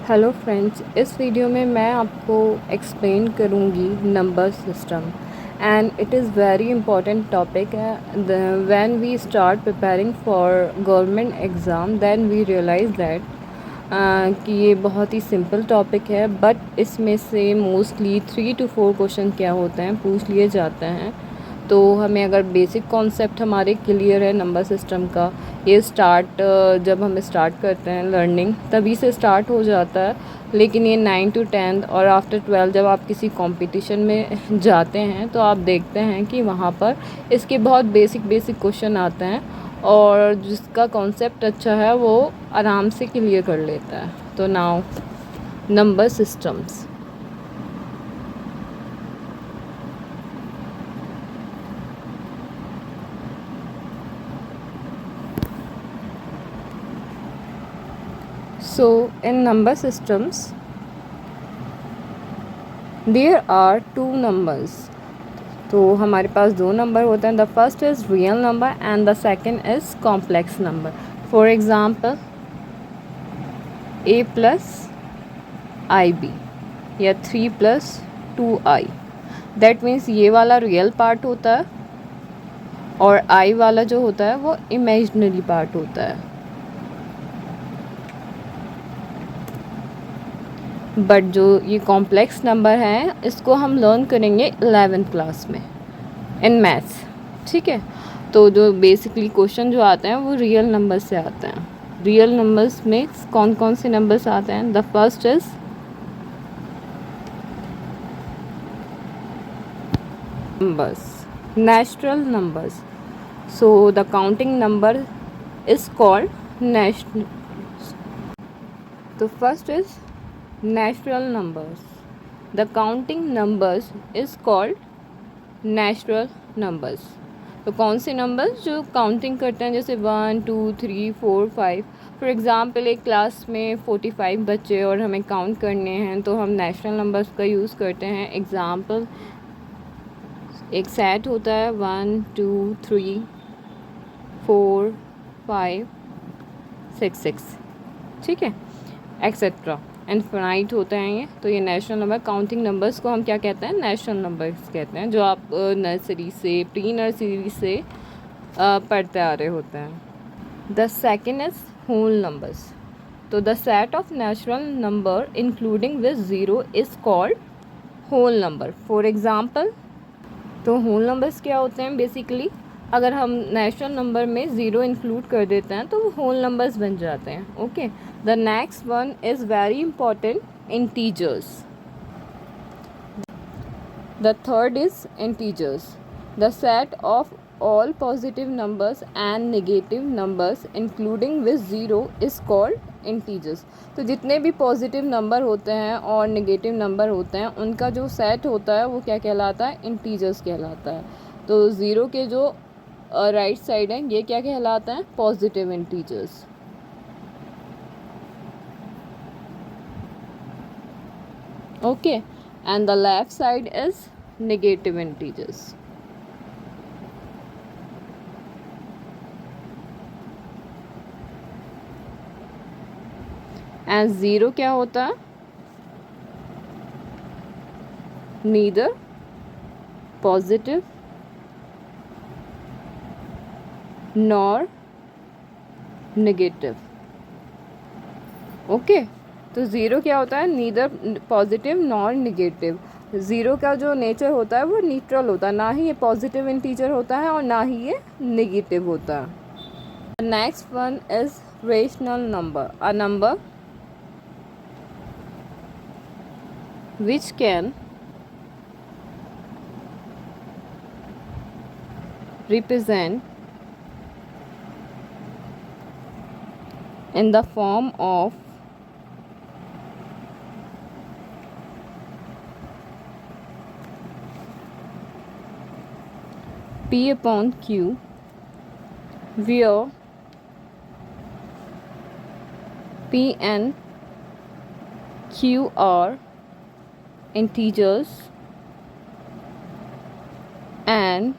Hello friends, इस video में मैं आपको एक्सप्लेन करूँगी number system and it is very important topic है। When we start preparing for government exam then we realise that कि ये बहुत ही सिंपल टॉपिक है, बट इसमें से मोस्टली 3 to 4 क्वेश्चन क्या होते हैं पूछ लिए जाते हैं। तो हमें अगर बेसिक कॉन्सेप्ट हमारे क्लियर है नंबर सिस्टम का, ये जब हम स्टार्ट करते हैं लर्निंग तभी से स्टार्ट हो जाता है। लेकिन ये 9 to 10 और आफ्टर 12 जब आप किसी कंपटीशन में जाते हैं तो आप देखते हैं कि वहाँ पर इसके बहुत बेसिक क्वेश्चन आते हैं और जिसका कॉन्सेप्ट अच्छा है वो आराम से क्लियर कर लेता है। तो now number systems. So in number systems there are two numbers. तो हमारे पास दो नंबर होते हैं। The first is real number and the second is complex number. For example a+ib या 3+2i। दैट मीन्स ये वाला रियल पार्ट होता है और i वाला जो होता है वो इमेजिनरी पार्ट होता है। बट जो ये कॉम्प्लेक्स नंबर हैं इसको हम लर्न करेंगे 11th क्लास में इन मैथ्स। ठीक है, तो जो बेसिकली क्वेश्चन जो आते हैं वो रियल नंबर से आते हैं। रियल नंबर्स में कौन कौन से नंबर्स आते हैं? The first is numbers, natural numbers. So the counting number is called national. तो first is natural numbers. The counting numbers is called natural numbers. तो कौन से नंबर्स जो काउंटिंग करते हैं, जैसे 1 2 3 4 5। फॉर एग्ज़ाम्पल एक क्लास में 45 बच्चे और हमें काउंट करने हैं तो हम नेचुरल नंबर्स का यूज़ करते हैं। एग्ज़ाम्पल एक सेट होता है 1 2 3 4 5 6 6, ठीक है, एक्सेट्रा इनफिनाइट होते हैं ये। तो ये नेचुरल नंबर, काउंटिंग नंबर्स को हम क्या कहते हैं? नेचुरल नंबर्स कहते हैं, जो आप नर्सरी से प्री नर्सरी से पढ़ते आ रहे होते हैं। The second is whole numbers. तो the set of natural number including with zero is called whole number. For example, तो होल नंबर्स क्या होते हैं? बेसिकली अगर हम नेचुरल नंबर में ज़ीरो इंक्लूड कर देते हैं तो वो होल नंबर्स बन जाते हैं। Okay, the next one is very important, integers. The third is integers, the set of all positive numbers and negative numbers including with zero is called integers. तो जितने भी पॉजिटिव नंबर होते हैं और negative number होते हैं उनका जो सेट होता है वो क्या कहलाता है? इंटीजर्स कहलाता है। तो ज़ीरो के जो राइट साइड है ये क्या कहलाता है? Positive integers. Okay, and the left side is negative integers. And zero क्या होता है? Neither positive nor negative. Okay, तो ज़ीरो क्या होता है? Neither positive nor negative. Zero का जो नेचर होता है वो न्यूट्रल होता है, ना ही ये पॉजिटिव इंटीजर होता है और ना ही ये नेगेटिव होता है। Next one is rational number, a number which can represent in the form of P upon Q, where P and Q are integers and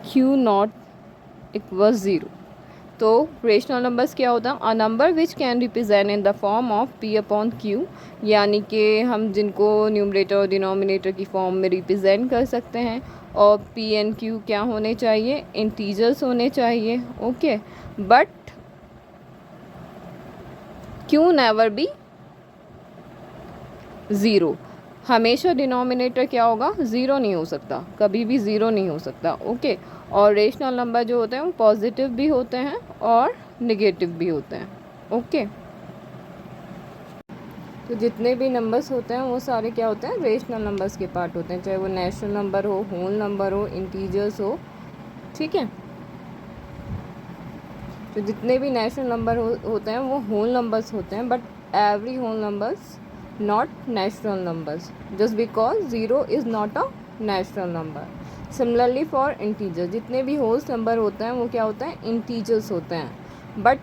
Q not equals 0। तो रेशनल नंबर्स क्या होता है? A number which can represent in the form of P upon Q, यानी कि हम जिनको numerator और denominator की फॉर्म में रिप्रेजेंट कर सकते हैं। और पी एंड क्यू क्या होने चाहिए? इंटीजर्स होने चाहिए। Okay, but Q never be zero. हमेशा डिनोमिनेटर क्या होगा? ज़ीरो नहीं हो सकता, कभी भी ज़ीरो नहीं हो सकता। ओके, और रेशनल नंबर जो होते हैं वो पॉजिटिव भी होते हैं और नेगेटिव भी होते हैं। ओके, तो जितने भी नंबर्स होते हैं वो सारे क्या होते हैं? रेशनल नंबर्स के पार्ट होते हैं, चाहे वो नेचुरल नंबर हो, होल नंबर हो, इंटीजर्स हो। ठीक है, तो जितने भी नेचुरल नंबर होते हैं वो होल नंबर्स होते हैं, but every whole numbers not natural numbers, just because zero is not a natural number. Similarly for integer, जितने भी होल्स नंबर होते हैं वो क्या होते हैं? इंटीजर्स होते हैं, but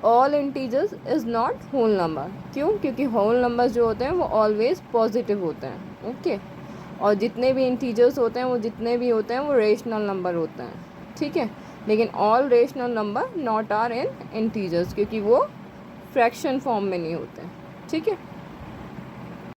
all integers is not whole number. क्यों? क्योंकि होल नंबर्स जो होते हैं वो ऑलवेज पॉजिटिव होते हैं। ओके, और जितने भी इंटीजर्स होते हैं वो जितने भी होते हैं वो रेशनल नंबर होते हैं। ठीक है, लेकिन all rational number not are in integers, क्योंकि वो फ्रैक्शन फॉर्म में नहीं होते हैं। ठीक है।